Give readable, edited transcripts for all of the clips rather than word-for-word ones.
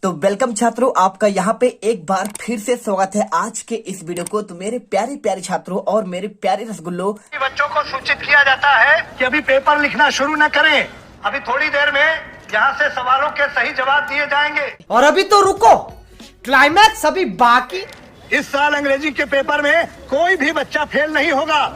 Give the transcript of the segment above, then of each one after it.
तो वेलकम छात्रों, आपका यहाँ पे एक बार फिर से स्वागत है आज के इस वीडियो को। तो मेरे प्यारे प्यारे छात्रों और मेरे प्यारे रसगुल्लो, बच्चों को सूचित किया जाता है कि अभी पेपर लिखना शुरू न करें। अभी थोड़ी देर में यहाँ से सवालों के सही जवाब दिए जाएंगे। और अभी तो रुको, क्लाइमैक्स अभी बाकी। इस साल अंग्रेजी के पेपर में कोई भी बच्चा फेल नहीं होगा,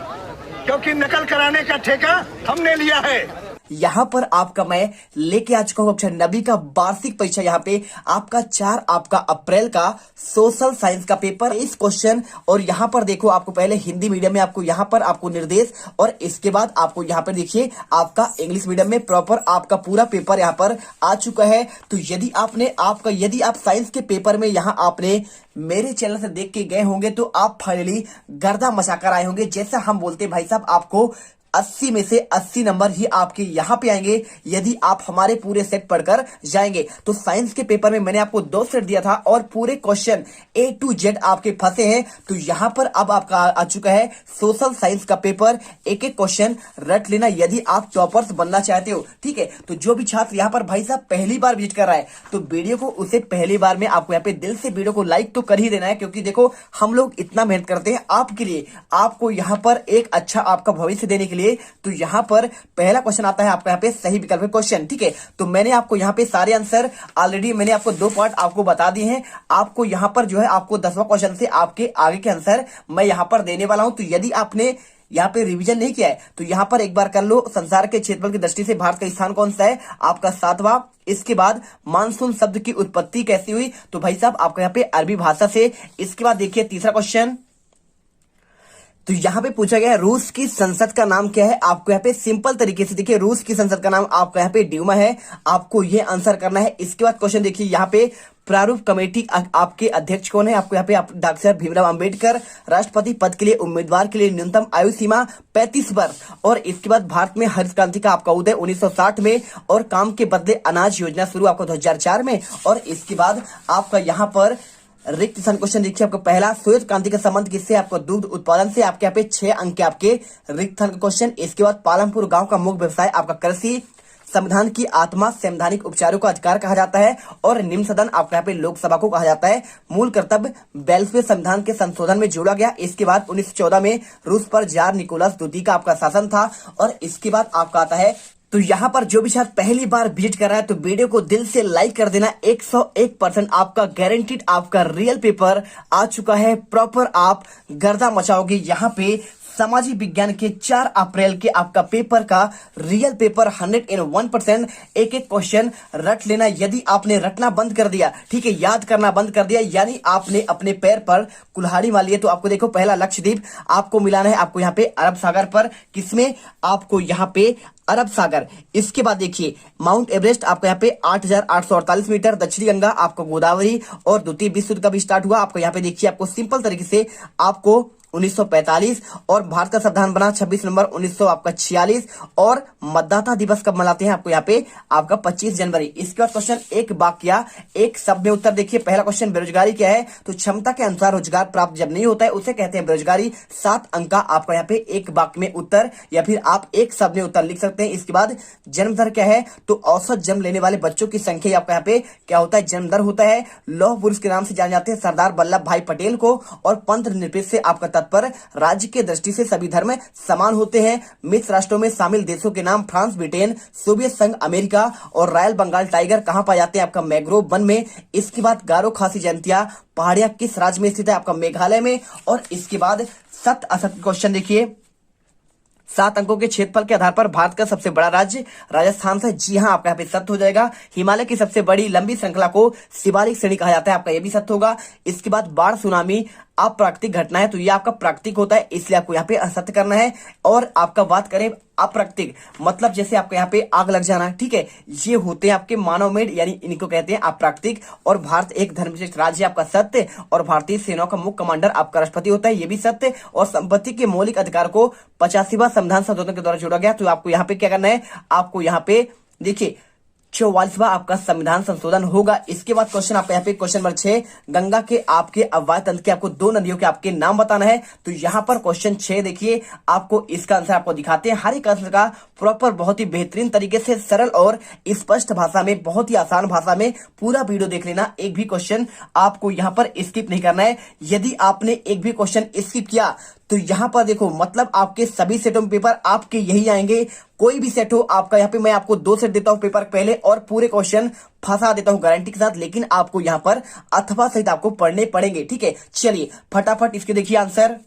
क्योंकि नकल कराने का ठेका हमने लिया है। यहाँ पर आपका मैं लेके आ चुका हूँ कक्षा 9वीं का वार्षिक परीक्षा। यहाँ पे आपका 4 आपका अप्रैल का सोशल साइंस का पेपर, इस क्वेश्चन। और यहाँ पर देखो, आपको पहले हिंदी मीडियम में आपको यहाँ पर आपको निर्देश, और इसके बाद आपको यहाँ पर देखिए आपका इंग्लिश मीडियम में प्रॉपर आपका पूरा पेपर यहाँ पर आ चुका है। तो यदि आप साइंस के पेपर में यहाँ आपने मेरे चैनल से देख के गए होंगे तो आप फाइनली गर्दा मचाकर आए होंगे। जैसा हम बोलते हैं भाई साहब, आपको 80 में से 80 नंबर ही आपके यहाँ पे आएंगे यदि आप हमारे पूरे सेट पढ़कर जाएंगे। तो साइंस के पेपर में मैंने आपको 2 सेट दिया था और पूरे क्वेश्चन A to Z आपके फंसे हैं। तो यहाँ पर अब आपका आ चुका है सोशल साइंस का पेपर। एक एक क्वेश्चन रट लेना यदि आप टॉपर्स बनना चाहते हो, ठीक है। तो जो भी छात्र यहाँ पर भाई साहब पहली बार विजिट कर रहा है तो वीडियो को उसे पहली बार में आपको यहाँ पे दिल से वीडियो को लाइक तो कर ही देना है, क्योंकि देखो हम लोग इतना मेहनत करते हैं आपके लिए, आपको यहाँ पर एक अच्छा आपका भविष्य देने के लिए। तो यहाँ पर पहला क्वेश्चन आता है आपका यहाँ पे सही विकल्प क्वेश्चन, ठीक है। तो मैंने आपको यहाँ पे सारे आंसर ऑलरेडी मैंने आपको 2 पार्ट आपको बता दिए हैं। आपको यहाँ पर जो है आपको 10वां क्वेश्चन से आपके आगे के आंसर मैं यहाँ पर देने वाला हूं। तो यदि आपने यहाँ पे रिवीजन नहीं किया है तो यहाँ पर एक बार कर लो। संसार के क्षेत्रफल की दृष्टि से भारत का स्थान कौन सा है? आपका 7वां। इसके बाद मानसून शब्द की उत्पत्ति कैसी हुई? तो भाई साहब आपका यहाँ पे अरबी भाषा से। इसके बाद देखिए तीसरा क्वेश्चन, तो यहाँ पे पूछा गया है रूस की संसद का नाम क्या है? आपको यहाँ पे सिंपल तरीके से देखिए, रूस की संसद का नाम आपका यहाँ पे ड्यूमा है, आपको ये आंसर करना है। इसके बाद क्वेश्चन देखिए, यहाँ पे प्रारूप कमेटी आपके अध्यक्ष कौन है? आपको यहाँ पे डॉक्टर भीमराव अंबेडकर। राष्ट्रपति पद के लिए उम्मीदवार के लिए न्यूनतम आयु सीमा 35 वर्ष। और इसके बाद भारत में हरित क्रांति का आपका उदय 1960 में, और काम के बदले अनाज योजना शुरू आपको 2004 में। और इसके बाद आपका यहाँ पर रिक्त स्थान क्वेश्चन देखिए, आपको पहला श्वेत क्रांति का संबंध किससे? आपको दूध उत्पादन से। आपके यहाँ पे 6 अंक के आपके रिक्त स्थान का क्वेश्चन। इसके बाद पालमपुर गांव का मुख्य व्यवसाय आपका कृषि। संविधान की आत्मा संवैधानिक उपचारों का अधिकार कहा जाता है। और निम्न सदन आपके यहाँ पे लोकसभा को कहा जाता है। मूल कर्तव्य 42वें संविधान के संशोधन में जोड़ा गया। इसके बाद 1914 में रूस पर जार निकोलस द्वितीय का आपका शासन था। और इसके बाद आपका आता है, तो यहाँ पर जो भी छात्र पहली बार विजिट कर रहा है तो वीडियो को दिल से लाइक कर देना। 101% आपका गारंटीड आपका रियल पेपर आ चुका है। प्रॉपर आप गर्दा मचाओगे। यहाँ पे सामाजिक विज्ञान के 4 अप्रैल के आपका पेपर का रियल पेपर 101%। एक एक क्वेश्चन रट लेना। यदि आपने रटना बंद कर दिया, ठीक है, याद करना बंद कर दिया, यानी आपने अपने पैर पर कुल्हाड़ी मार ली है, तो आपको देखो पहला लक्षद्वीप आपको मिलाना है आपको यहाँ पे अरब सागर पर। किसमें? आपको यहाँ पे अरब सागर। इसके बाद देखिए माउंट एवरेस्ट आपको यहाँ पे 8,848 मीटर। दक्षिणी गंगा आपको गोदावरी। और द्वितीय विश्व युद्ध कब स्टार्ट हुआ? आपको यहाँ पे देखिए आपको सिंपल तरीके से आपको 1945। और भारत का संविधान बना 26 नवंबर 1946। और मतदाता दिवस कब मनाते हैं? आपको यहाँ पे आपका 25 जनवरी। इसके बाद क्वेश्चन एक वाक्य एक शब्द में उत्तर देखिए। पहला क्वेश्चन बेरोजगारी क्या है? तो क्षमता के अनुसार रोजगार प्राप्त जब नहीं होता है उसे कहते हैं बेरोजगारी। 7 अंक का आपका यहाँ पे एक वाक्य में उत्तर, या फिर आप एक शब्द में उत्तर लिख सकते हैं। इसके बाद जन्म दर क्या है? तो औसत जन्म लेने वाले बच्चों की संख्या आपका यहाँ पे क्या होता है? जन्म दर होता है। लौह पुरुष के नाम से जाने जाते हैं सरदार वल्लभ भाई पटेल को। और पंथ निरपेक्ष से आपका पर राज्य के दृष्टि से सभी धर्म समान होते हैं। मित्र राष्ट्रों में शामिल देशों के नाम फ्रांस, ब्रिटेन, सोवियत संघ अमेरिका। और रॉयल बंगाल टाइगर कहां पाए जाते हैं? आपका मैंग्रोव वन में। इसके बाद गारो खासी जयंतिया पहाड़ियां किस राज्य में स्थित है? आपका मेघालय में। और इसके बाद सत्य असत्य क्वेश्चन देखिए, 7 अंकों के क्षेत्रफल के आधार पर भारत का सबसे बड़ा राज्य राजस्थान से। जी हाँ, आपका यहाँ पे सत्य हो जाएगा। हिमालय की सबसे बड़ी लंबी श्रृंखला को शिवालिक श्रेणी कहा जाता है, आपका ये भी सत्य होगा। इसके बाद बाढ़ सुनामी अप्राकृतिक घटना है, तो ये आपका प्राकृतिक होता है, इसलिए आपको यहाँ पे असत्य करना है। और आपका बात करें अप्राकृतिक, मतलब जैसे आपको यहाँ पे आग लग जाना, ठीक है, ये होते हैं आपके मानव मेड, यानी इनको कहते हैं अप्राकृतिक। और भारत एक धर्मनिरपेक्ष राज्य आपका सत्य। और भारतीय सेनाओं का मुख्य कमांडर आपका राष्ट्रपति होता है, ये भी सत्य। और संपत्ति के मौलिक अधिकार को 85वां संविधान संशोधन के द्वारा जोड़ा गया। तो आपको यहाँ पे क्या करना है? आपको यहाँ पे देखिए 44वां आपका संविधान संशोधन होगा। इसके बाद क्वेश्चन आपका यहाँ पे क्वेश्चन नंबर 6, गंगा के आपके अववाहि तंत्र के आपको 2 नदियों के आपके नाम बताना है। तो यहाँ पर क्वेश्चन 6 देखिए, आपको इसका आंसर आपको दिखाते हैं। हर एक आंसर का प्रॉपर बहुत ही बेहतरीन तरीके से सरल और स्पष्ट भाषा में, बहुत ही आसान भाषा में पूरा वीडियो देख लेना। एक भी क्वेश्चन आपको यहाँ पर स्किप नहीं करना है। यदि आपने एक भी क्वेश्चन स्किप किया तो यहाँ पर देखो, मतलब आपके सभी सेटों में पेपर आपके यही आएंगे। कोई भी सेट हो आपका, यहाँ पे मैं आपको 2 सेट देता हूँ पेपर पहले और पूरे क्वेश्चन फंसा देता हूँ गारंटी के साथ, लेकिन आपको यहाँ पर अथवा सहित आपको पढ़ने पड़ेंगे। ठीक है, चलिए फटाफट इसके देखिए आंसर।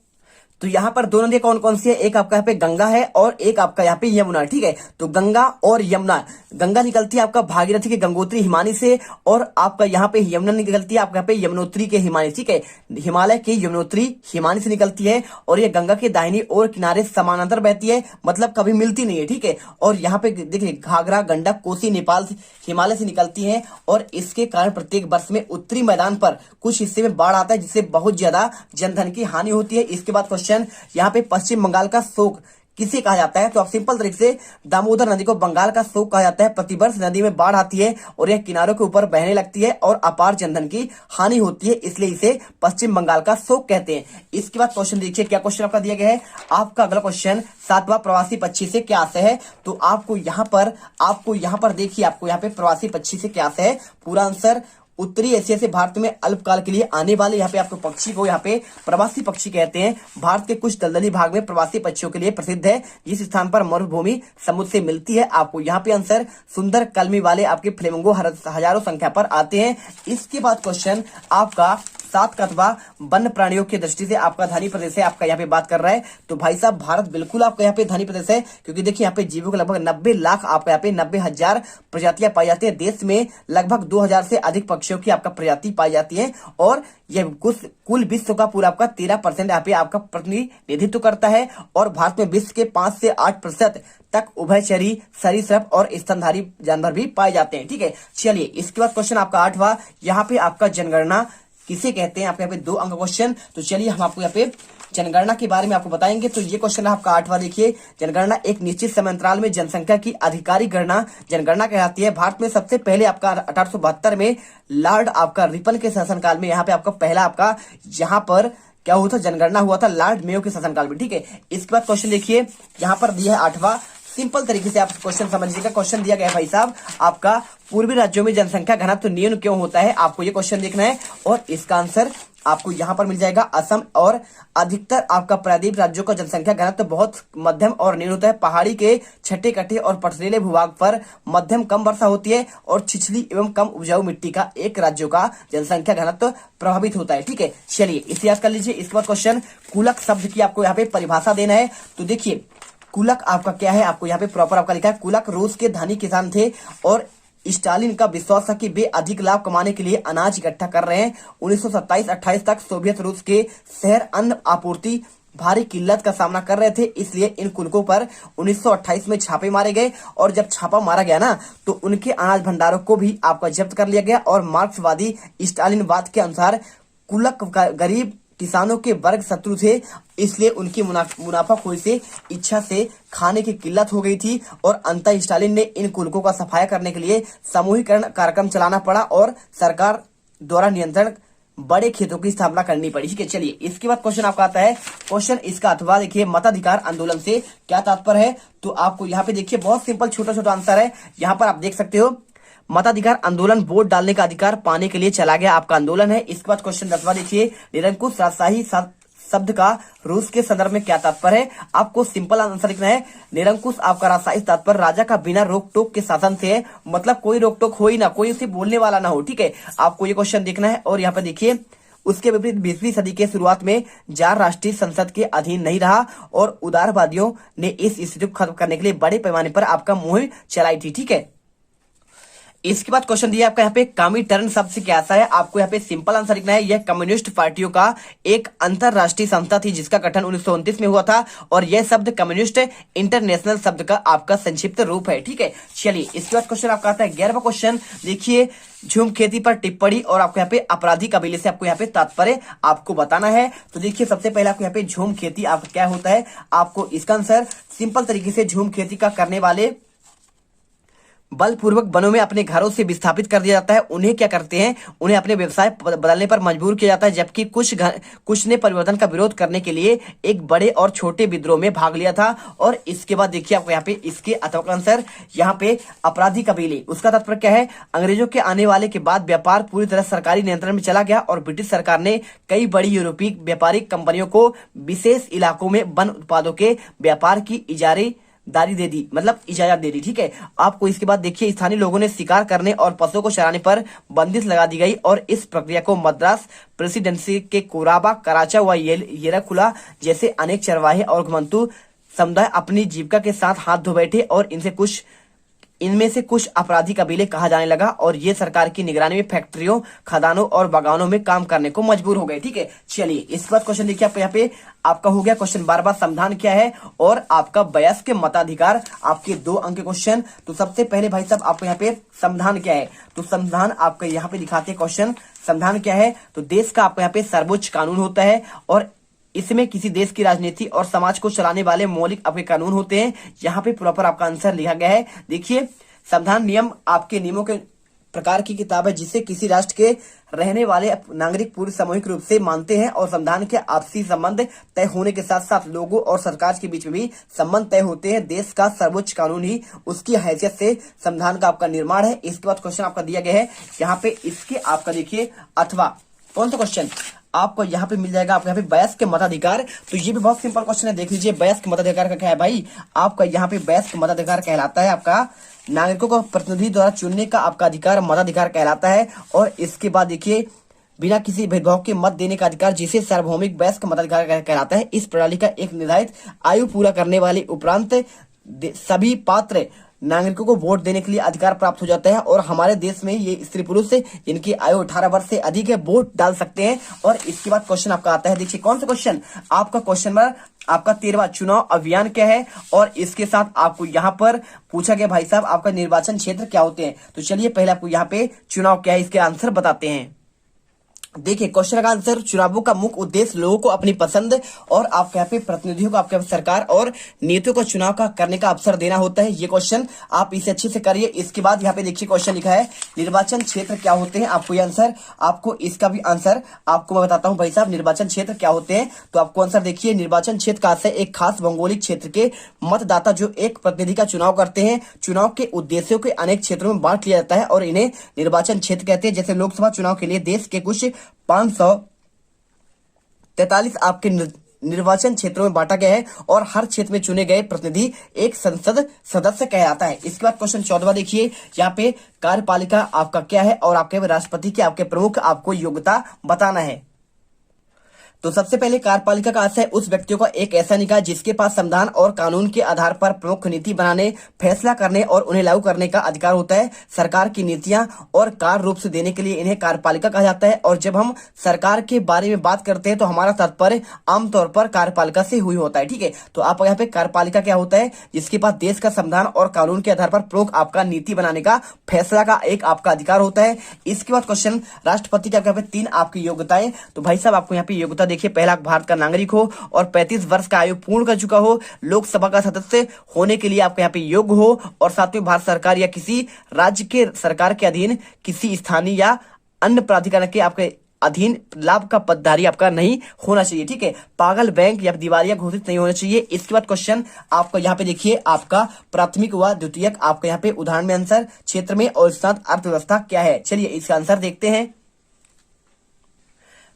तो यहाँ पर 2 नदियां कौन कौन सी है, एक आपका यहाँ पे गंगा है और एक आपका यहाँ पे यमुना। ठीक है, तो गंगा और यमुना, गंगा निकलती है आपका भागीरथी के गंगोत्री हिमानी से, और आपका यहाँ पे यमुना निकलती है आपका यहाँ पे यमुनोत्री के हिमानी। ठीक है, हिमालय के यमुनोत्री हिमानी से निकलती है, और ये गंगा के दाहिनी ओर किनारे समानांतर बहती है, मतलब कभी मिलती नहीं है। ठीक है, और यहाँ पे देखिए घाघरा, गंडक, कोसी नेपाल हिमालय से निकलती है, और इसके कारण प्रत्येक वर्ष में उत्तरी मैदान पर कुछ हिस्से में बाढ़ आता है, जिससे बहुत ज्यादा जनधन की हानि होती है। इसके बाद क्वेश्चन यहाँ पे पश्चिम बंगाल का शोक किसे कहा जाता है, तो आप सिंपल तरीके से दामोदर नदी को बंगाल का शोक कहा जाता है। प्रतिवर्ष नदी में बाढ़ आती है और यह किनारों के ऊपर बहने लगती है और अपार जनधन की हानि होती है, इसलिए इसे पश्चिम बंगाल का शोक कहते हैं। इसके बाद क्वेश्चन देखिए, क्या क्वेश्चन आपका दिया गया है। आपका अगला क्वेश्चन 7वां प्रवासी पक्षी से क्या आशय है। तो आपको यहाँ पर देखिए, आपको यहाँ पे प्रवासी पक्षी से क्या आशय है, पूरा आंसर। उत्तरी एशिया से भारत में अल्पकाल के लिए आने वाले यहाँ पे आपको पक्षी को यहाँ पे प्रवासी पक्षी कहते हैं। भारत के कुछ दलदली भाग में प्रवासी पक्षियों के लिए प्रसिद्ध है, जिस स्थान पर मरुभूमि समुद्र से मिलती है। आपको यहाँ पे आंसर सुंदर कलमी वाले आपके फ्लेमिंगो हजारों संख्या पर आते हैं। इसके बाद क्वेश्चन आपका 7 कतवा वन्य प्राणियों की दृष्टि से आपका धनी प्रदेश है, आपका यहाँ पे बात कर रहा है। तो भाई साहब, भारत बिल्कुल आपका यहाँ पे धनी प्रदेश है, क्योंकि देखिए यहाँ पे जीवों के लगभग 90 लाख आपका यहाँ पे 90,000 प्रजातियां पाई जाती है। देश में लगभग 2000 से अधिक पक्षियों की आपका प्रजाति पाई जाती है, और यह कुल विश्व का पूरा आपका 13% यहाँ पे आपका प्रतिनिधित्व करता है। और भारत में विश्व के 5 से 8% तक उभयचरी, सरीसृप और स्तनधारी जानवर भी पाए जाते हैं। ठीक है, चलिए इसके बाद क्वेश्चन आपका 8वां, यहाँ पे आपका जनगणना किसे कहते हैं, आपके यहाँ पे 2 अंक क्वेश्चन। तो चलिए हम आपको यहाँ पे जनगणना के बारे में आपको बताएंगे। तो ये क्वेश्चन है आपका 8वां, देखिए, जनगणना एक निश्चित समयांतराल में जनसंख्या की आधिकारिक गणना जनगणना कहलाती है। भारत में सबसे पहले आपका 1872 में लॉर्ड आपका रिपन के शासनकाल में यहाँ पे आपका पहला आपका यहाँ पर क्या हुआ था, जनगणना हुआ था लॉर्ड मेयो के शासनकाल में। ठीक है, इसके बाद क्वेश्चन देखिए, यहाँ पर दिया है 8वां, सिंपल तरीके से आप क्वेश्चन समझ लीजिएगा। क्वेश्चन दिया गया है भाई साहब, आपका पूर्वी राज्यों में जनसंख्या घनत्व न्यून क्यों होता है, आपको ये क्वेश्चन देखना है, और इसका आंसर आपको यहाँ पर मिल जाएगा असम और अधिकतर आपका प्रायद्वीप राज्यों का जनसंख्या घनत्व बहुत मध्यम और न्यून होता है। पहाड़ी के छठे कटे और पथरीले भूभाग पर मध्यम कम वर्षा होती है, और छिछली एवं कम उपजाऊ मिट्टी का एक राज्यों का जनसंख्या घनत्व प्रभावित होता है। ठीक है, चलिए इसे याद कर लीजिए। इसके बाद क्वेश्चन कुलक शब्द की आपको यहाँ पे परिभाषा देना है। तो देखिए कुलक आपका क्या है, आपको यहाँ पे प्रॉपर आपका लिखा है, कुलक रूस के धनी किसान थे और स्टालिन का विश्वास था कि वे अधिक लाभ कमाने के लिए अनाज इकट्ठा कर रहे हैं। 1927-28 तक सोवियत रूस के शहर अन्न आपूर्ति भारी किल्लत का सामना कर रहे थे, इसलिए इन कुलकों पर 1928 में छापे मारे गए, और जब छापा मारा गया ना, तो उनके अनाज भंडारों को भी आपका जब्त कर लिया गया। और मार्क्सवादी स्टालिनवाद के अनुसार कुलक गरीब किसानों के वर्ग शत्रु थे, इसलिए उनकी मुनाफाखोरी से इच्छा से खाने की किल्लत हो गई थी, और अंततः स्टालिन ने इन कुलकों का सफाया करने के लिए समूहीकरण कार्यक्रम चलाना पड़ा और सरकार द्वारा नियंत्रण बड़े खेतों की स्थापना करनी पड़ी। ठीक है, चलिए इसके बाद क्वेश्चन आपका आता है, क्वेश्चन इसका अथवा देखिए, मताधिकार आंदोलन से क्या तात्पर्य है। तो आपको यहाँ पे देखिए बहुत सिंपल छोटा छोटा आंसर है, यहाँ पर आप देख सकते हो, मताधिकार आंदोलन वोट डालने का अधिकार पाने के लिए चला गया आपका आंदोलन है। इसके बाद क्वेश्चन 10वां देखिए, निरंकुश राजशाही शब्द का रूस के संदर्भ में क्या तात्पर्य है। आपको सिंपल आंसर लिखना है, निरंकुश आपका राजशाही तात्पर्य राजा का बिना रोक टोक के शासन से है, मतलब कोई रोक टोक हो ही ना, कोई उसे बोलने वाला ना हो। ठीक है, आपको ये क्वेश्चन देखना है। और यहाँ पे देखिए, उसके विपरीत 20वीं सदी के शुरुआत में जार राष्ट्रीय संसद के अधीन नहीं रहा, और उदारवादियों ने इस स्थिति को खत्म करने के लिए बड़े पैमाने पर आपका मुहिम चलाई थी। ठीक है, इसके बाद क्वेश्चन दिया आपका यहाँ पे कॉमिंटर्न शब्द से क्या आता है। आपको यहाँ पे सिंपल आंसर लिखना है, यह कम्युनिस्ट पार्टियों का एक अंतरराष्ट्रीय संस्था थी जिसका गठन 1929 में हुआ था, और यह शब्द कम्युनिस्ट इंटरनेशनल शब्द का आपका संक्षिप्त रूप है। ठीक है, चलिए इसके बाद क्वेश्चन आपका आता है 11वां क्वेश्चन देखिए, झूम खेती पर टिप्पणी और आपको यहाँ पे अपराधी कबीले से आपको यहाँ पे तात्पर्य आपको बताना है। तो देखिए सबसे पहले आपको यहाँ पे झूम खेती आपका क्या होता है, आपको इसका आंसर सिंपल तरीके से, झूम खेती का करने वाले बलपूर्वक वनों में अपने घरों से विस्थापित कर दिया जाता है। उन्हें क्या करते हैं, उन्हें अपने व्यवसाय बदलने पर मजबूर किया जाता है। जबकि कुछ ने परिवर्तन का विरोध करने के लिए एक बड़े और छोटे विद्रोह में भाग लिया था। और इसके बाद देखिए आपको यहाँ पे इसके अथवा का आंसर यहाँ पे अपराधी कबीले, उसका तात्पर्य क्या है, अंग्रेजों के आने वाले के बाद व्यापार पूरी तरह सरकारी नियंत्रण में चला गया और ब्रिटिश सरकार ने कई बड़ी यूरोपीय व्यापारिक कंपनियों को विशेष इलाकों में वन उत्पादों के व्यापार की इजारादारी दे दी, मतलब इजाजत दे दी। ठीक है, आपको इसके बाद देखिए स्थानीय लोगों ने शिकार करने और पशुओं को चराने पर बंदिश लगा दी गई और इस प्रक्रिया को मद्रास प्रेसिडेंसी के कोराबा, कराचा व येरकुला जैसे अनेक चरवाहे और घुमंतू समुदाय अपनी जीविका के साथ हाथ धो बैठे और इनमें से कुछ अपराधी कबीले कहा जाने लगा और ये सरकार की निगरानी में फैक्ट्रियों, खदानों और बागानों में काम करने को मजबूर हो गए। ठीक है, चलिए इसके बाद क्वेश्चन देखिए आप यहाँ पे आपका हो गया क्वेश्चन 12 संविधान क्या है और आपका वयस्क मताधिकार, आपके 2 अंक के क्वेश्चन। तो सबसे पहले भाई साहब आपको यहाँ पे संविधान क्या है, तो संविधान आपका यहाँ पे दिखाते हैं क्वेश्चन। संविधान क्या है, तो देश का आपको यहाँ पे सर्वोच्च कानून होता है और इसमें किसी देश की राजनीति और समाज को चलाने वाले मौलिक आपके कानून होते हैं। यहाँ पे प्रॉपर आपका आंसर लिखा गया है। देखिए संविधान नियम आपके नियमों के प्रकार की किताब है जिसे किसी राष्ट्र के रहने वाले नागरिक पूरी सामूहिक रूप से मानते हैं और संविधान के आपसी संबंध तय होने के साथ साथ लोगों और सरकार के बीच में भी संबंध तय होते हैं। देश का सर्वोच्च कानून ही उसकी हैसियत से संविधान का आपका निर्माण है। इसके बाद क्वेश्चन आपका दिया गया है यहाँ पे, इसके आपका देखिए अथवा कौन सा क्वेश्चन आपको यहाँ पे मिल जाएगा, आपको यहाँ पे वयस्क मताधिकार। तो ये भी बहुत सिंपल क्वेश्चन है, देख लीजिए वयस्क मताधिकार का क्या है भाई, आपका यहाँ पे वयस्क मताधिकार कहलाता है आपका नागरिकों को प्रतिनिधि द्वारा चुनने का आपका अधिकार मताधिकार कहलाता है। और इसके बाद देखिए बिना किसी भेदभाव के मत देने का अधिकार जिसे सार्वभौमिक वयस्क मताधिकार कहलाता है। इस प्रणाली का एक निर्धारित आयु पूरा करने वाले उपरांत सभी पात्र नागरिकों को वोट देने के लिए अधिकार प्राप्त हो जाता है और हमारे देश में ये स्त्री पुरुष जिनकी आयु 18 वर्ष से अधिक है वोट डाल सकते हैं। और इसके बाद क्वेश्चन आपका आता है, देखिए कौन सा क्वेश्चन, आपका क्वेश्चन नंबर आपका 13वां चुनाव अभियान क्या है और इसके साथ आपको यहाँ पर पूछा गया भाई साहब आपका निर्वाचन क्षेत्र क्या होते हैं। तो चलिए पहले आपको यहाँ पे चुनाव क्या है इसके आंसर बताते हैं। देखिए क्वेश्चन का आंसर, चुनावों का मुख्य उद्देश्य लोगों को अपनी पसंद और आपके यहाँ पे प्रतिनिधियों को आपके सरकार और नीतियों को चुनाव का करने का अवसर देना होता है। ये क्वेश्चन आप इसे अच्छे से करिए। इसके बाद यहाँ पे देखिए क्वेश्चन लिखा है निर्वाचन क्षेत्र क्या होते हैं, आपको ये आंसर, आपको इसका भी आंसर आपको मैं बताता हूँ भाई साहब निर्वाचन क्षेत्र क्या होते हैं। तो आपको आंसर देखिए, निर्वाचन क्षेत्र का आशय एक खास भौगोलिक क्षेत्र के मतदाता जो एक प्रतिनिधि का चुनाव करते हैं। चुनाव के उद्देश्यों के अनेक क्षेत्रों में बांट लिया जाता है और इन्हें निर्वाचन क्षेत्र कहते हैं। जैसे लोकसभा चुनाव के लिए देश के कुछ 543 आपके निर्वाचन क्षेत्रों में बांटा गया है और हर क्षेत्र में चुने गए प्रतिनिधि एक संसद सदस्य कहलाता है। इसके बाद क्वेश्चन 14वां देखिए, यहाँ पे कार्यपालिका आपका क्या है और आपके राष्ट्रपति के आपके प्रमुख आपको योग्यता बताना है। तो सबसे पहले कार्यपालिका का आशय उस व्यक्तियों का एक ऐसा निकाय जिसके पास संविधान और कानून के आधार पर प्रमुख नीति बनाने, फैसला करने और उन्हें लागू करने का अधिकार होता है। सरकार की नीतियां और कार्य रूप से देने के लिए इन्हें कार्यपालिका कहा जाता है। और जब हम सरकार के बारे में बात करते हैं तो हमारा तात्पर्य आमतौर पर कार्यपालिका से हुई होता है। ठीक है, तो आप यहाँ पे कार्यपालिका क्या होता है, जिसके पास देश का संविधान और कानून के आधार पर प्रमुख आपका नीति बनाने का, फैसला का एक आपका अधिकार होता है। इसके बाद क्वेश्चन राष्ट्रपति के यहाँ पे 3 आपकी योग्यताएं। तो भाई साहब आपको यहाँ पे योग्यता देखिए, पहला भारत का नागरिक हो और 35 वर्ष का आयु पूर्ण कर चुका हो, लोकसभा का सदस्य होने के लिए आपके यहाँ पे योग्य हो और साथ में भारत सरकार या किसी राज्य के सरकार के अधीन किसी स्थानीय या अन्य प्राधिकरण के आपके अधीन लाभ का पदधारी आपका नहीं होना चाहिए। ठीक है, पागल बैंक या दिवालिया घोषित नहीं होना चाहिए। इसके बाद क्वेश्चन आपको यहाँ पे देखिए, आपका प्राथमिक व द्वितीयक आपका यहाँ पे उदाहरण में आंसर क्षेत्र में और साथ अर्थव्यवस्था क्या है। चलिए इसका आंसर देखते हैं।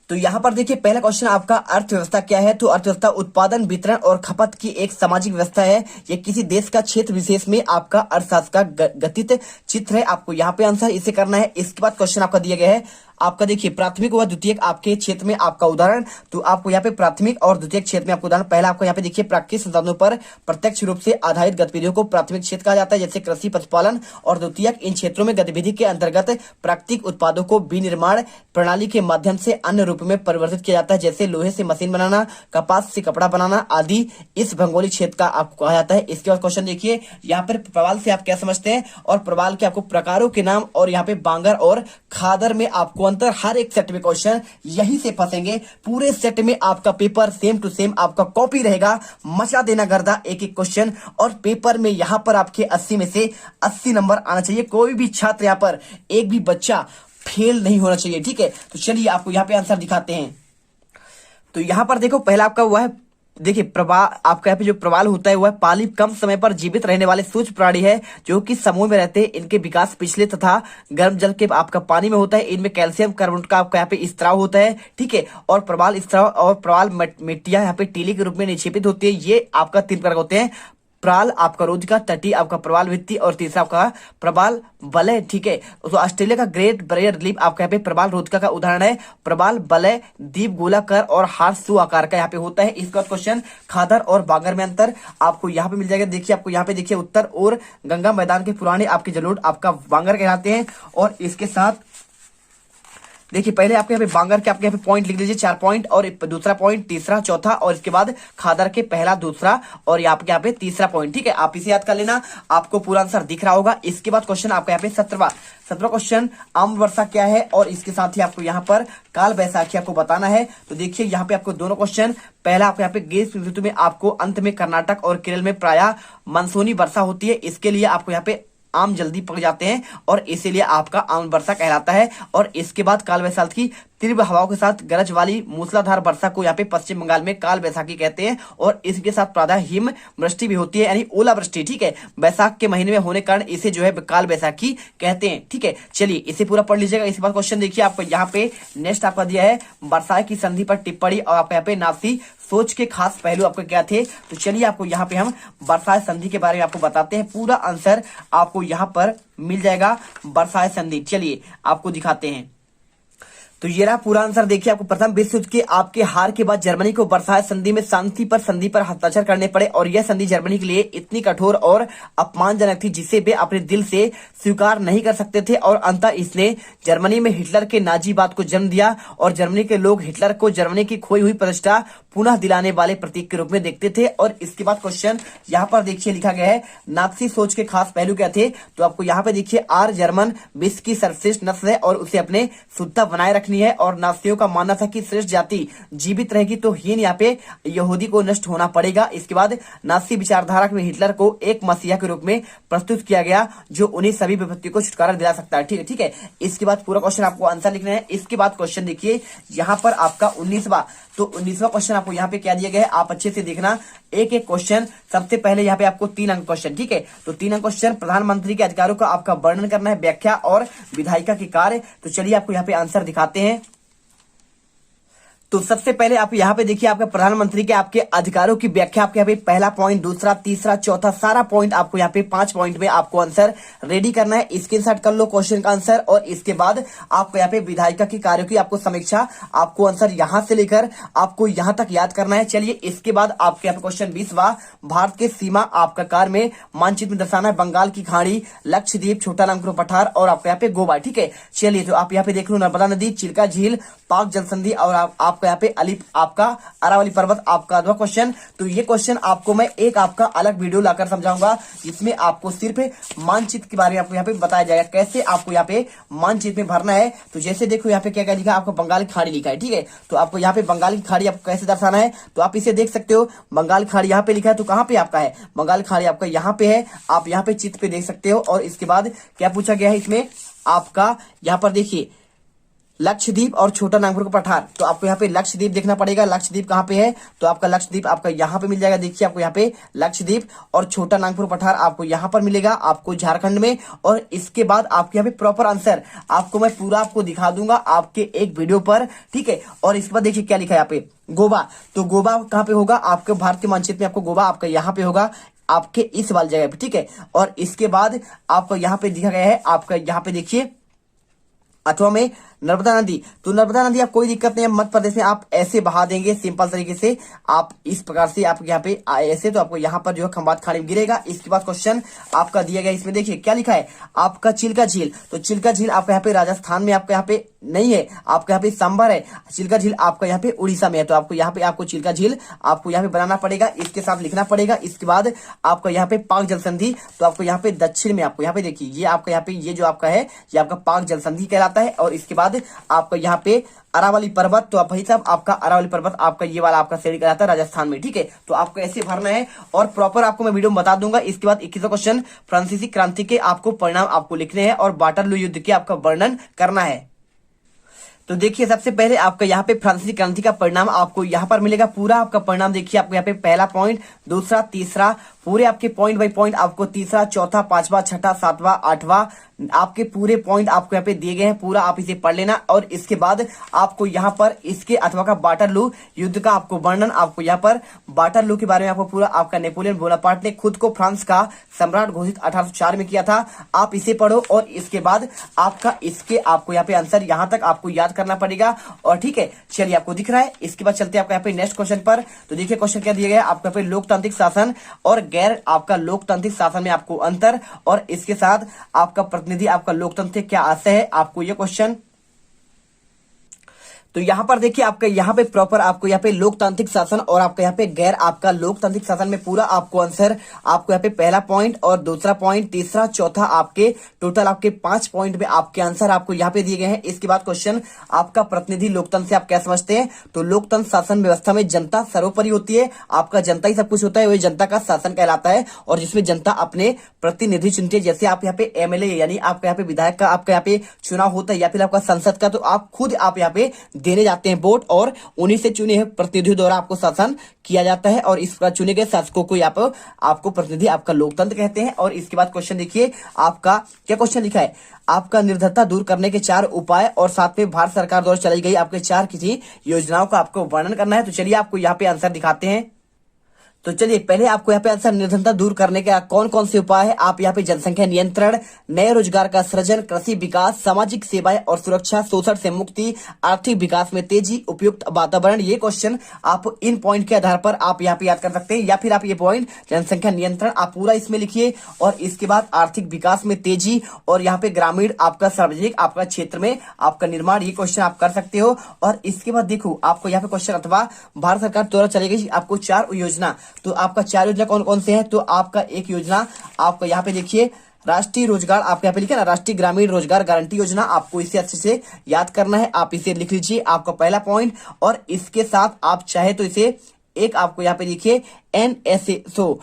तो यहाँ पर देखिए पहला क्वेश्चन आपका अर्थव्यवस्था क्या है। तो अर्थव्यवस्था उत्पादन, वितरण और खपत की एक सामाजिक व्यवस्था है। ये किसी देश का क्षेत्र विशेष में आपका अर्थशास्त्र का गठित चित्र है। आपको यहाँ पे आंसर इसे करना है। इसके बाद क्वेश्चन आपका दिया गया है, आपका देखिए प्राथमिक व द्वितीयक आपके क्षेत्र में आपका उदाहरण। तो आपको यहाँ पे प्राथमिक और द्वितीयक क्षेत्र में आपको उदाहरण, पहला आपको यहाँ पे देखिए प्राकृतिक संसाधनों पर प्रत्यक्ष रूप से आधारित गतिविधियों को प्राथमिक क्षेत्र कहा जाता है, जैसे कृषि, पशुपालन। और द्वितीयक इन क्षेत्रों में गतिविधि के अंतर्गत प्राकृतिक उत्पादों को विनिर्माण प्रणाली के माध्यम से अन्य रूप में परिवर्तित किया जाता है, जैसे लोहे से मशीन बनाना, कपास से कपड़ा बनाना आदि इस भौगोलिक क्षेत्र का आपको कहा जाता है। इसके बाद क्वेश्चन देखिए, यहाँ पर प्रवाल से आप क्या समझते हैं और प्रवाल के आपको प्रकारों के नाम और यहाँ पे बांगर और खादर में आपको अंतर हर एक सेट में क्वेश्चन यही से फंसेंगे। पूरे सेट में आपका पेपर सेम टू सेम आपका कॉपी रहेगा, मचा देना गर्दा एक एक क्वेश्चन। और पेपर में यहां पर आपके 80 में से 80 नंबर आना चाहिए। कोई भी छात्र यहां पर एक भी बच्चा फेल नहीं होना चाहिए, ठीक है। तो चलिए आपको यहां पे आंसर दिखाते हैं। तो यहां पर देखो पहला आपका हुआ है, देखिए प्रवाल, आपका यहाँ पे जो प्रवाल होता है वह पाली कम समय पर जीवित रहने वाले सूक्ष्म प्राणी है जो कि समूह में रहते हैं। इनके विकास पिछले तथा गर्म जल के आपका पानी में होता है। इनमें कैल्शियम कार्बोनेट का आपका यहाँ पे स्त्राव होता है, ठीक है। और प्रवाल स्त्राव और प्रवाल मिट्टियां यहाँ पे टीली के रूप में निक्षेपित होती है। ये आपका 3 प्रकार होते हैं, प्राल आपका रोधिका, तटी आपका प्रवाल भित्ति और तीसरा आपका प्रवाल वलय, ठीक है। तो ऑस्ट्रेलिया का ग्रेट बैरियर रीफ आपका यहाँ पे प्रवाल रोधिका का उदाहरण है। प्रवाल वलय द्वीप गोलाकार और हार्सू आकार का यहाँ पे होता है। इसका क्वेश्चन खादर और बांगर में अंतर आपको यहाँ पे मिल जाएगा। देखिए आपको यहाँ पे देखिए उत्तर और गंगा मैदान के पुराने आपके जलोढ़ आपका बांगर कहलाते हैं। और इसके साथ देखिए पहले आपके यहाँ पे बांगर के आपके यहाँ पे पॉइंट लिख लीजिए, 4 पॉइंट, और दूसरा पॉइंट, तीसरा, चौथा, और इसके बाद खादर के पहला, दूसरा और यहाँ पे तीसरा पॉइंट, ठीक है। आप इसे याद कर लेना, आपको पूरा आंसर दिख रहा होगा। इसके बाद क्वेश्चन आपका यहाँ पे 17वां क्वेश्चन, आम्ल वर्षा क्या है, और इसके साथ ही आपको यहाँ पर काल बैसाखी आपको बताना है। तो देखिए यहाँ पे आपको दोनों क्वेश्चन, पहला आपको यहाँ पे ग्रीष्म ऋतु में आपको अंत में कर्नाटक और केरल में प्रायः मानसूनी वर्षा होती है। इसके लिए आपको यहाँ पे आम जल्दी पक जाते हैं और इसीलिए आपका आम वर्षा कहलाता है। और इसके बाद काल बैसाखी तीव्र हवाओं के साथ गरज वाली मूसलाधार वर्षा को यहाँ पे पश्चिम बंगाल में काल बैसाखी कहते हैं। और इसके साथ प्रायः हिम वृष्टि भी होती है, यानी ओलावृष्टि, ठीक है। बैसाख के महीने में होने कारण इसे जो है काल बैसाखी कहते हैं, ठीक है। चलिए इसे पूरा पढ़ लीजिएगा। इसके बाद क्वेश्चन देखिए आपको यहाँ पे नेक्स्ट आपका दिया है बरसात की संधि पर टिप्पणी और आपको यहाँ पे नासी सोच के खास पहलू आपके क्या थे। तो चलिए आपको यहाँ पे हम बरसात संधि के बारे में आपको बताते हैं। पूरा आंसर आपको यहाँ पर मिल जाएगा बरसात संधि। चलिए आपको दिखाते हैं। तो ये रहा पूरा आंसर। देखिए आपको प्रथम विश्व युद्ध के आपके हार के बाद जर्मनी को वर्साय संधि में शांति पर संधि पर हस्ताक्षर करने पड़े और यह संधि जर्मनी के लिए इतनी कठोर और अपमानजनक थी जिसे वे अपने दिल से स्वीकार नहीं कर सकते थे। और अंततः इसने जर्मनी में हिटलर के नाजीवाद को जन्म दिया और जर्मनी के लोग हिटलर को जर्मनी की खोई हुई प्रतिष्ठा पुनः दिलाने वाले प्रतीक के रूप में देखते थे। और इसके बाद क्वेश्चन यहाँ पर देखिए लिखा गया है नाथसी सोच के खास पहलू क्या थे। तो आपको यहाँ पे देखिए आर जर्मन विश्व की सर्वश्रेष्ठ नस्ल है और उसे अपने शुद्धता बनाए रखनी है। और नाथसियों का मानना था कि श्रेष्ठ जाति जीवित रहेगी तो हीन यहाँ पे यहूदी को नष्ट होना पड़ेगा। इसके बाद नाथसी विचारधारा में हिटलर को एक मसीहा के रूप में प्रस्तुत किया गया जो उन्हीं सभी विपत्ति को छुटकारा दिला सकता है, ठीक है, ठीक है। इसके बाद पूरा क्वेश्चन आपको आंसर लिखना है। इसके बाद क्वेश्चन देखिए यहाँ पर आपका 19वां। तो 19वां क्वेश्चन आपको यहाँ पे क्या दिया गया है, आप अच्छे से देखना एक एक क्वेश्चन। सबसे पहले यहाँ पे आपको 3 अंक क्वेश्चन, ठीक है। तो 3 अंक क्वेश्चन प्रधानमंत्री के अधिकारों का आपका वर्णन करना है, व्याख्या और विधायिका के कार्य। तो चलिए आपको यहाँ पे आंसर दिखाते हैं। तो सबसे पहले आप यहाँ पे देखिए आपके प्रधानमंत्री के आपके अधिकारों की व्याख्या आपके यहाँ पे पहला पॉइंट, दूसरा, तीसरा, चौथा, सारा पॉइंट आपको यहाँ पे 5 पॉइंट में आपको आंसर रेडी करना है। स्क्रीनशॉट कर लो क्वेश्चन का आंसर। और इसके बाद आपको यहाँ पे विधायिका की कार्यों की आपको समीक्षा, आपको आंसर यहाँ से लेकर आपको यहाँ तक याद करना है। चलिए इसके बाद आपके यहाँ पे क्वेश्चन 20वां, भारत के सीमा आपका कार में मानचित्र में दर्शाना है बंगाल की खाड़ी, लक्षद्वीप, छोटा नागपुर पठार और आपको यहाँ पे गोवा, ठीक है। चलिए तो आप यहाँ पे देख लो नर्मदा नदी, चिल्का झील, पाक जल संधि और आपका यहाँ पे आपका अरावली पर्वत आपका 2 क्वेश्चन। तो ये क्वेश्चन आपको मैं एक आपका अलग वीडियो लाकर समझाऊंगा जिसमें आपको सिर्फ मानचित्र के बारे में आपको यहाँ पे बताया जाएगा कैसे आपको यहाँ पे मानचित्र में भरना है। तो जैसे देखो यहाँ पे क्या क्या लिखा है, आपको बंगाल की खाड़ी लिखा है, ठीक है। तो आपको यहाँ पे बंगाल की खाड़ी आपको कैसे दर्शाना है, तो आप इसे देख सकते हो। बंगाल की खाड़ी यहाँ पे लिखा है, तो कहाँ पे आपका है बंगाल की खाड़ी, आपका यहाँ पे है, आप यहाँ पे चित्र पे देख सकते हो। और इसके बाद क्या पूछा गया है इसमें, आपका यहाँ पर देखिए लक्षद्वीप और छोटा नागपुर का पठार। तो आपको यहाँ पे लक्षद्वीप देखना पड़ेगा, लक्षद्वीप कहाँ पे है, तो आपका लक्षद्वीप आपका यहाँ पे मिल जाएगा। देखिए आपको यहाँ पे लक्षद्वीप और छोटा नागपुर पठार आपको यहाँ पर मिलेगा, आपको झारखंड में। और इसके बाद आपके यहाँ पे प्रॉपर आंसर आपको मैं पूरा आपको दिखा दूंगा आपके एक वीडियो पर, ठीक है। और इसके बाद देखिए क्या लिखा है यहाँ पे गोवा। तो गोवा कहाँ पे होगा, आपके भारत के मानचित्र में आपको गोवा आपका यहाँ पे होगा, आपके इस वाली जगह पे, ठीक है। और इसके बाद आपको यहाँ पे दिखा गया है आपका यहाँ पे देखिए अथवा में नर्मदा नदी। तो नर्मदा नदी आप कोई दिक्कत नहीं है, मध्य प्रदेश में आप ऐसे बहा देंगे सिंपल तरीके से, आप इस प्रकार से आप यहाँ पे ऐसे, तो आपको यहाँ पर जो है खंबात खाड़ी में गिरेगा। इसके बाद क्वेश्चन आपका दिया गया, इसमें देखिए क्या लिखा है आपका चिल्का झील। तो चिल्का झील आपका यहाँ पे राजस्थान में आपका यहाँ पे नहीं है, आपका यहाँ पे सांबर है। चिल्का झील आपका यहाँ पे उड़ीसा में है। तो आपको यहाँ पे आपको चिल्का झील आपको यहाँ पे बनाना पड़ेगा, इसके साथ लिखना पड़ेगा। इसके बाद आपका यहाँ पे पाक जल संधि, तो आपको यहाँ पे दक्षिण में आपको यहाँ पे देखिए ये आपका यहाँ पे ये जो आपका है ये आपका पाक जल संधि कहलाता है। और इसके बाद बाद आपका यहाँ पे अरावली पर्वत, तो भाई साहब आपका अरावली पर्वत आपका ये वाला आपका श्रेणी का जाता है राजस्थान में, ठीक है। तो आपको ऐसे भरना है और प्रॉपर आपको मैं वीडियो में बता दूंगा। इसके बाद 21वां क्वेश्चन, फ्रांसीसी क्रांति के आपको परिणाम आपको लिखने हैं और वाटरलू युद्ध के आपका वर्णन करना है। तो देखिए सबसे पहले आपका यहाँ पे फ्रांसीसी क्रांति का परिणाम आपको यहाँ पर मिलेगा। पूरा आपका परिणाम देखिए, आपको यहाँ पे पहला पॉइंट, दूसरा, तीसरा, पूरे आपके पॉइंट बाय पॉइंट आपको तीसरा, चौथा, पांचवा, छठा, सातवां, आठवां आपके पूरे पॉइंट आपको यहाँ पे दिए गए हैं। पूरा आप इसे पढ़ लेना और इसके बाद आपको यहाँ पर इसके अथवा का वाटरलू युद्ध का आपको वर्णन, आपको यहाँ पर वाटरलू के बारे में आपको पूरा आपका नेपोलियन बोनापार्ट ने खुद को फ्रांस का सम्राट घोषित 1804 में किया था, आप इसे पढ़ो और इसके बाद आपका इसके आपको यहाँ पे आंसर यहाँ तक आपको याद करना पड़ेगा। और ठीक है, चलिए आपको दिख रहा है। इसके बाद चलते हैं आपको यहाँ पे नेक्स्ट क्वेश्चन पर। तो देखिए क्वेश्चन क्या दिया गया है आपको यहाँ पे, लोकतांत्रिक शासन और गैर आपका लोकतांत्रिक शासन में आपको अंतर और इसके साथ आपका प्रतिनिधि आपका लोकतंत्र क्या आशय है, आपको ये क्वेश्चन। तो यहाँ पर देखिए आपका यहाँ पे प्रॉपर आपको यहाँ पे लोकतांत्रिक शासन और आपका यहाँ पे गैर आपका लोकतांत्रिक शासन में पूरा आपको आंसर आपको यहाँ पे पहला पॉइंट और दूसरा पॉइंट, तीसरा, चौथा आपके टोटल आपके 5 पॉइंट में आपके आंसर आपको यहाँ पे दिए गए हैं। इसके बाद क्वेश्चन आपका प्रतिनिधि लोकतंत्र से आप क्या समझते हैं। तो लोकतंत्र शासन व्यवस्था में जनता सर्वोपरि होती है, आपका जनता ही सब कुछ होता है, वही जनता का शासन कहलाता है और जिसमें जनता अपने प्रतिनिधि चुनती है। जैसे आप यहाँ पे एमएलए यानी आपका यहाँ पे विधायक का आपका यहाँ पे चुनाव होता है या फिर आपका संसद का, तो आप खुद आप यहाँ पे देने जाते हैं वोट और उन्हीं से चुने हुए प्रतिनिधियों द्वारा आपको शासन किया जाता है और इस प्रकार चुने गए शासकों को आपको प्रतिनिधि आपका लोकतंत्र कहते हैं। और इसके बाद क्वेश्चन देखिए आपका क्या क्वेश्चन लिखा है, आपका निर्धनता दूर करने के 4 उपाय और साथ में भारत सरकार द्वारा चलाई गई आपके 4 किसी योजनाओं का आपको वर्णन करना है। तो चलिए आपको यहाँ पे आंसर दिखाते हैं। तो चलिए पहले आपको यहाँ पे आंसर, निर्धनता दूर करने के कौन कौन से उपाय है। आप यहाँ पे जनसंख्या नियंत्रण, नए रोजगार का सृजन, कृषि विकास, सामाजिक सेवाएं और सुरक्षा, शोषण से मुक्ति, आर्थिक विकास में तेजी, उपयुक्त वातावरण। ये क्वेश्चन आप इन पॉइंट के आधार पर आप यहाँ पे याद कर सकते हैं या फिर आप ये पॉइंट जनसंख्या नियंत्रण आप पूरा इसमें लिखिए और इसके बाद आर्थिक विकास में तेजी और यहाँ पे ग्रामीण आपका सार्वजनिक आपका क्षेत्र में आपका निर्माण, ये क्वेश्चन आप कर सकते हो। और इसके बाद देखो आपको यहाँ पे क्वेश्चन अथवा भारत सरकार द्वारा चली गई आपको 4 योजना, तो आपका 4 योजना कौन कौन से हैं। तो आपका एक योजना आपका यहाँ पे देखिए राष्ट्रीय रोजगार, आपको यहाँ पे लिखा ना राष्ट्रीय ग्रामीण रोजगार गारंटी योजना, आपको इसे अच्छे से याद करना है, आप इसे लिख लीजिए आपका पहला पॉइंट। और इसके साथ आप चाहे तो इसे एक आपको यहाँ पे देखिए NSSO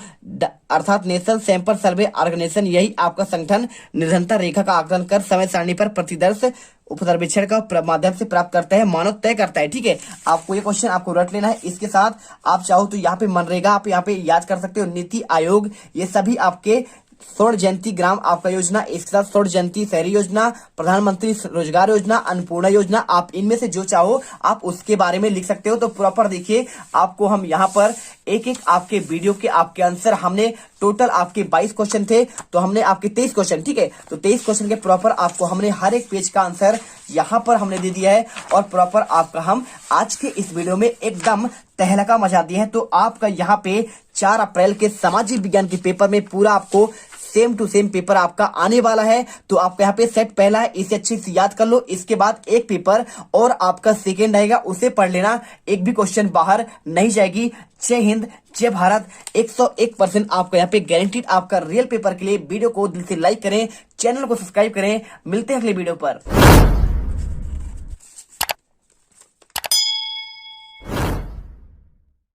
अर्थात नेशनल सैंपल सर्वे ऑर्गेनाइजेशन, यही आपका संगठन निर्धनता रेखा का आकलन कर समय सारणी पर प्रतिदर्श उपसर्वेक्षण का माध्यम से प्राप्त करता है, मानक तय करता है। ठीक है, आपको ये क्वेश्चन आपको रट लेना है। इसके साथ आप चाहो तो यहाँ पे मनरेगा आप यहाँ पे याद कर सकते हो, नीति आयोग, ये सभी आपके स्वर्ण जयंती ग्राम आपका योजना, इसके साथ स्वर्ण जयंती शहरी योजना, प्रधानमंत्री रोजगार योजना, अन्नपूर्णा योजना, आप इनमें से जो चाहो आप उसके बारे में लिख सकते हो। तो प्रॉपर देखिए आपको हम यहाँ पर एक एक आपके वीडियो के आपके आंसर, हमने टोटल आपके 22 क्वेश्चन थे तो हमने आपके 23 क्वेश्चन, ठीक है, तो 23 क्वेश्चन के प्रॉपर आपको हमने हर एक पेज का आंसर यहाँ पर हमने दे दिया है और प्रॉपर आपका हम आज के इस वीडियो में एकदम तहलका मचा दिए हैं। तो आपका यहाँ पे 4 अप्रैल के सामाजिक विज्ञान के पेपर में पूरा आपको सेम टू सेम पेपर आपका आने वाला है। तो आपका यहाँ पे सेट पहला है, इसे अच्छे से याद कर लो। इसके बाद एक पेपर और आपका सेकेंड आएगा, उसे पढ़ लेना, एक भी क्वेश्चन बाहर नहीं जाएगी। जय हिंद, जय भारत, 101% आपका यहाँ पे गारंटीड आपका रियल पेपर के लिए। वीडियो को दिल से लाइक करें, चैनल को सब्सक्राइब करें, मिलते हैं अगले वीडियो पर।